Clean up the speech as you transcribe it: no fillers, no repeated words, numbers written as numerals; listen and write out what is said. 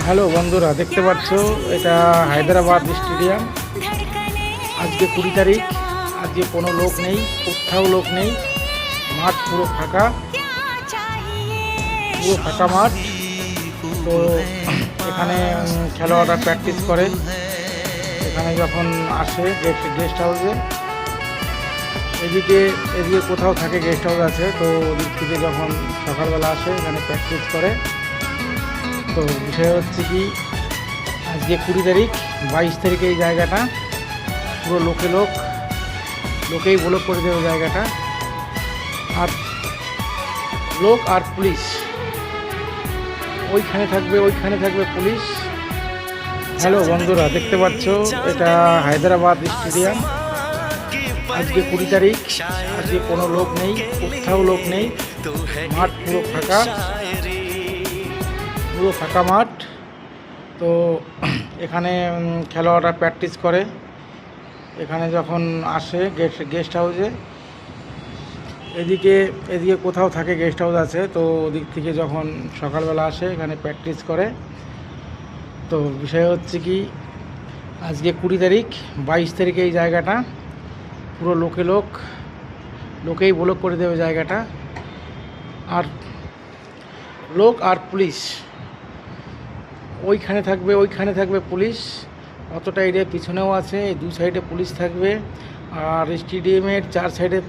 Hello বন্ধুরা, দেখতে পাচ্ছ এটা হায়দ্রাবাদ স্টেডিয়াম। আজকে 20 তারিখ। আজকে কোনো লোক নেই, কোথাও লোক নেই, মাঠ পুরো ফাঁকা, পুরো ফাঁকা মাঠ। তো এখানে খেলোয়াড়রা প্র্যাকটিস করে। এখানে যখন আসে গেস্ট হাউসে, এদিকে এদিকে কোথাও থাকে গেস্ট হাউস আছে, তো ওদিক থেকে যখন সকালবেলা আসে এখানে প্র্যাকটিস করে। তো বিষয় হচ্ছে কি, আজকে 20 তারিখ, 22 তারিখে এই জায়গাটা পুরো লোকেই ব্লক করে দেবে জায়গাটা। আর লোক আর পুলিশ ওইখানে থাকবে পুলিশ। হ্যালো বন্ধুরা, দেখতে পাচ্ছ এটা হায়দ্রাবাদ স্টেডিয়াম। আজকে 20 তারিখ। আজকে কোনো লোক নেই, কোথাও লোক নেই, মাঠ পুরো ফাঁকা মাঠ। তো এখানে খেলোয়াড়রা প্র্যাকটিস করে। এখানে যখন আসে গেস্ট হাউসে, এদিকে এদিকে কোথাও থাকে গেস্ট হাউস আছে, তো ওদিক থেকে যখন সকালবেলা আসে এখানে প্র্যাকটিস করে। তো বিষয় হচ্ছে কি, আজকে 20 তারিখ, 22 তারিখে এই জায়গাটা পুরো লোকেই ব্লক করে দেবে জায়গাটা। আর লোক আর পুলিশ ওইখানে থাকবে পুলিশ। অতটা এরিয়া পিছনেও আছে, এই 2 সাইডে পুলিশ থাকবে। আর স্টেডিয়ামের 4 সাইডে